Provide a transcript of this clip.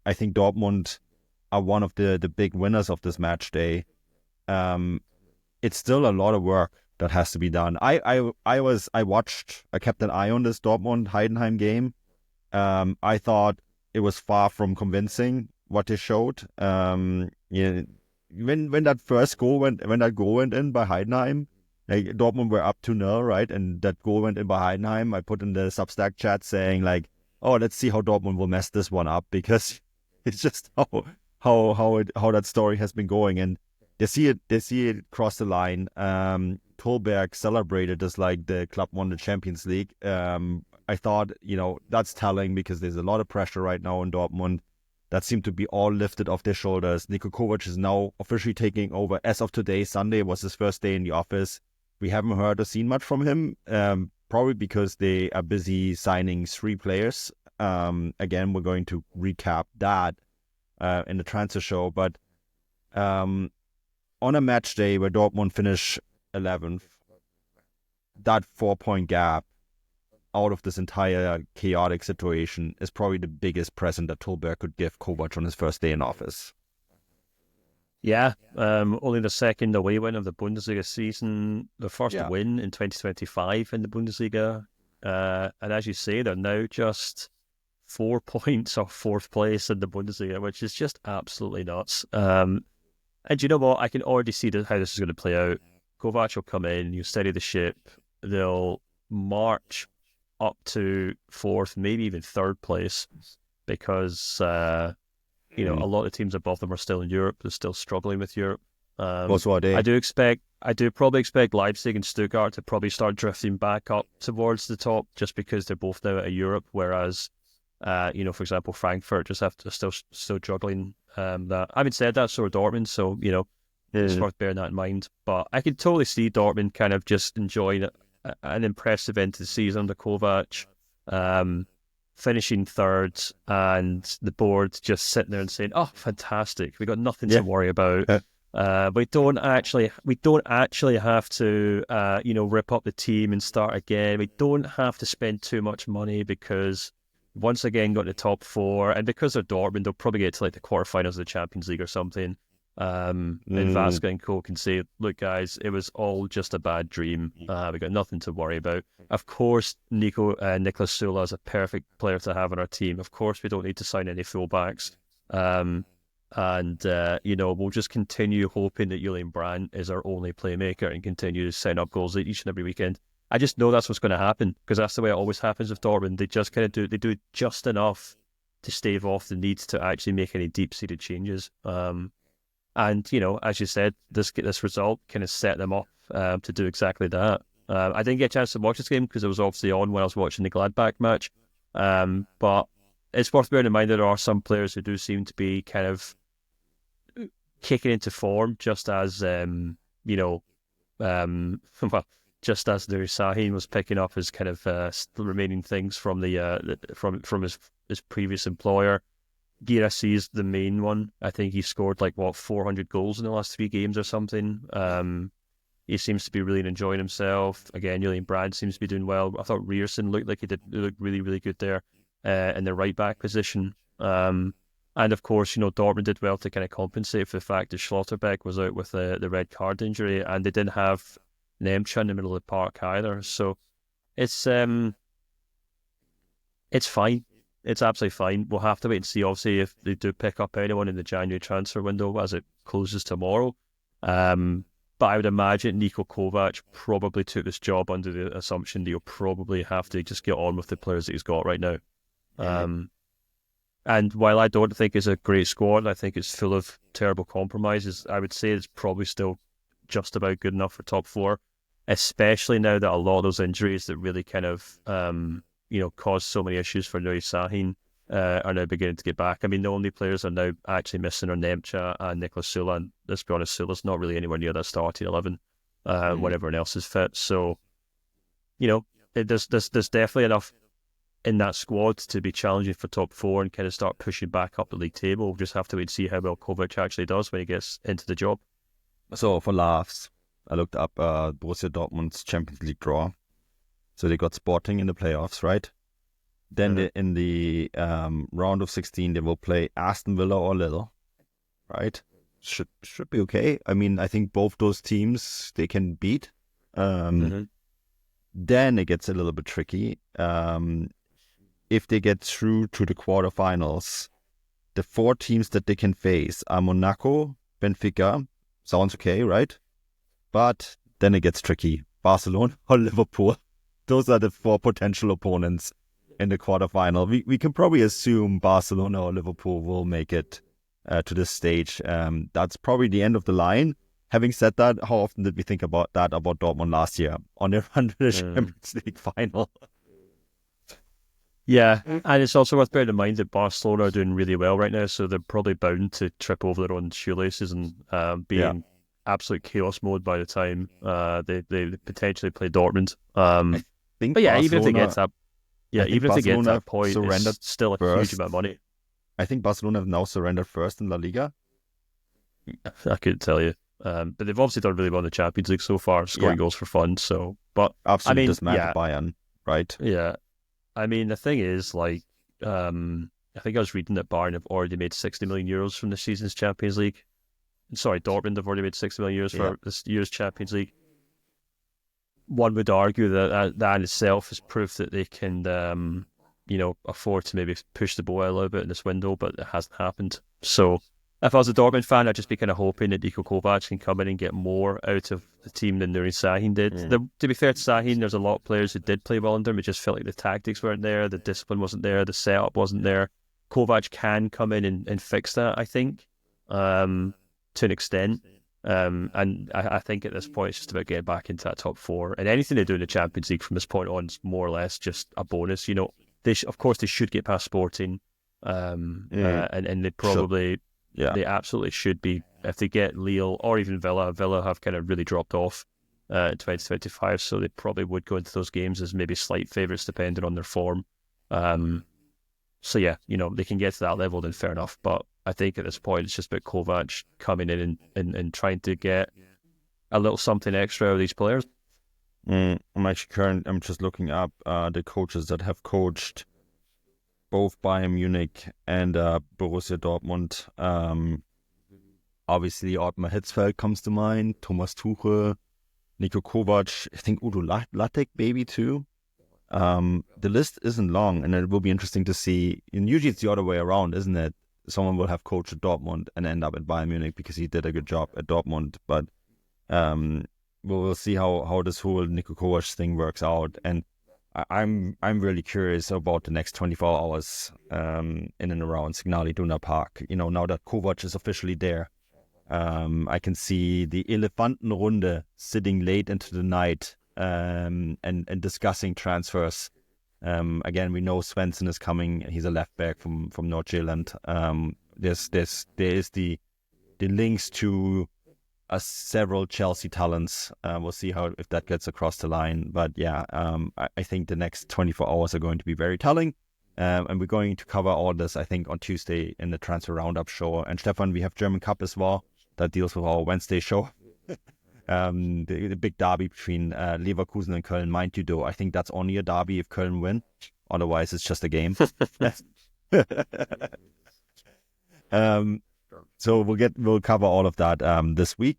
I think Dortmund are one of the big winners of this match day. It's still a lot of work that has to be done. I kept an eye on this Dortmund Heidenheim game. I thought it was far from convincing what they showed. Yeah, when that first goal went in by Heidenheim, like Dortmund were up 2-0, right? And that goal went in by Heidenheim. I put in the Substack chat saying like, oh, let's see how Dortmund will mess this one up, because it's just how that story has been going, and they see it cross the line. Tolberg celebrated as like the club won the Champions League. I thought, that's telling, because there's a lot of pressure right now in Dortmund that seemed to be all lifted off their shoulders. Nico Kovac is now officially taking over. As of today, Sunday was his first day in the office. We haven't heard or seen much from him, probably because they are busy signing 3 players. Again, we're going to recap that in the transfer show. But on a match day where Dortmund finish 11th, that 4-point gap out of this entire chaotic situation is probably the biggest present that Tolberg could give Kovac on his first day in office. Yeah, only the second away win of the Bundesliga season, the first win in 2025 in the Bundesliga. And as you say, they're now just 4 points off 4th place in the Bundesliga, which is just absolutely nuts. And you know what? I can already see how this is going to play out. Kovac will come in, you steady the ship, they'll march up to 4th, maybe even 3rd place, because a lot of teams above them are still in Europe. They're still struggling with Europe. Also, I do probably expect Leipzig and Stuttgart to probably start drifting back up towards the top, just because they're both now out of Europe. Whereas, for example, Frankfurt just still juggling that. Having said that, so are Dortmund. So it's worth bearing that in mind. But I can totally see Dortmund kind of just enjoying an impressive end to the season under Kovac, finishing 3rd, and the board just sitting there and saying, "Oh, fantastic! We got nothing to worry about. We don't actually have to, rip up the team and start again. We don't have to spend too much money, because once again got the top 4, and because they're Dortmund, they'll probably get to like the quarterfinals of the Champions League or something." And Vasca and Co can say, "Look, guys, it was all just a bad dream. We got nothing to worry about." Of course, Niklas Sula is a perfect player to have on our team. Of course, we don't need to sign any fullbacks. We'll just continue hoping that Julian Brandt is our only playmaker and continue to set up goals each and every weekend. I just know that's what's going to happen, because that's the way it always happens with Dortmund. They just kind of do just enough to stave off the need to actually make any deep-seated changes. And, as you said, this result kind of set them up to do exactly that. I didn't get a chance to watch this game because it was obviously on when I was watching the Gladbach match. But it's worth bearing in mind that there are some players who do seem to be kind of kicking into form, just as, just as the Sahin was picking up his kind of remaining things from from his previous employer. Girassi is the main one. I think he scored 400 goals in the last 3 games or something. He seems to be really enjoying himself. Again, Julian Brandt seems to be doing well. I thought Rierson looked like he looked really, really good there in the right back position. And of course, Dortmund did well to kind of compensate for the fact that Schlotterbeck was out with the red card injury, and they didn't have Nemcha in the middle of the park either. So it's fine. It's absolutely fine. We'll have to wait and see, obviously, if they do pick up anyone in the January transfer window as it closes tomorrow. But I would imagine Nico Kovac probably took this job under the assumption that he'll probably have to just get on with the players that he's got right now. And while I don't think it's a great squad, I think it's full of terrible compromises. I would say it's probably still just about good enough for top 4, especially now that a lot of those injuries that really kind of caused so many issues for Nuri Sahin are now beginning to get back. I mean, the only players are now actually missing are Nemcha and Niklas Sula, and let's be honest, Sula's not really anywhere near that starting 11 when everyone else is fit. So, there's definitely enough in that squad to be challenging for top 4 and kind of start pushing back up the league table. We'll just have to wait and see how well Kovac actually does when he gets into the job. So, for laughs, I looked up Borussia Dortmund's Champions League draw. So they got Sporting in the playoffs, right? Then in the round of 16, they will play Aston Villa or Lille, right? Should be okay. I mean, I think both those teams they can beat. Then it gets a little bit tricky. If they get through to the quarterfinals, the 4 teams that they can face are Monaco, Benfica. Sounds okay, right? But then it gets tricky. Barcelona or Liverpool. Those are the 4 potential opponents in the quarterfinal. We can probably assume Barcelona or Liverpool will make it to this stage. That's probably the end of the line. Having said that, how often did we think about Dortmund last year on their run to the Champions League final? Yeah, and it's also worth bearing in mind that Barcelona are doing really well right now, so they're probably bound to trip over their own shoelaces and be in absolute chaos mode by the time they potentially play Dortmund. But yeah, even if they get to that point, it's still a huge amount of money. I think Barcelona have now surrendered first in La Liga. I couldn't tell you. But they've obviously done really well in the Champions League so far, scoring goals for fun. So, but absolutely dismantled Bayern, right? Yeah. I mean, the thing is, like, I think I was reading that Bayern have already made 60 million euros from this season's Champions League. Sorry, Dortmund have already made 60 million euros for this year's Champions League. One would argue that in itself is proof that they can, afford to maybe push the ball out a little bit in this window, but it hasn't happened. So, if I was a Dortmund fan, I'd just be kind of hoping that Nico Kovac can come in and get more out of the team than Nuri Sahin did. To be fair to Sahin, there's a lot of players who did play well under him. It just felt like the tactics weren't there, the discipline wasn't there, the setup wasn't there. Kovac can come in and fix that, I think, to an extent. And I think at this point, it's just about getting back into that top 4. And anything they do in the Champions League from this point on is more or less just a bonus. You know, of course, they should get past Sporting, and they probably... Yeah. They absolutely should be. If they get Lille or even Villa have kind of really dropped off in 2025, so they probably would go into those games as maybe slight favourites depending on their form. So yeah, they can get to that level, then fair enough. But I think at this point, it's just about Kovac coming in and trying to get a little something extra out of these players. I'm just looking up the coaches that have coached both Bayern Munich and Borussia Dortmund. Obviously, Ottmar Hitzfeld comes to mind, Thomas Tuchel, Nico Kovac, I think Udo Lattek maybe too. The list isn't long, and it will be interesting to see. And usually it's the other way around, isn't it? Someone will have coached at Dortmund and end up at Bayern Munich because he did a good job at Dortmund. But we'll see how this whole Nico Kovac thing works out. And I'm really curious about the next 24 hours in and around Signal Iduna Park. Now that Kovac is officially there, I can see the Elefantenrunde sitting late into the night and discussing transfers. Again, we know Svensson is coming. He's a left back from North Zealand. There is the links to several Chelsea talents. We'll see if that gets across the line. But yeah, I think the next 24 hours are going to be very telling. And we're going to cover all this, I think, on Tuesday in the Transfer Roundup show. And Stefan, we have German Cup as well. That deals with our Wednesday show. The big derby between Leverkusen and Köln. Mind you, though, I think that's only a derby if Köln win. Otherwise, it's just a game. So we'll cover all of that this week.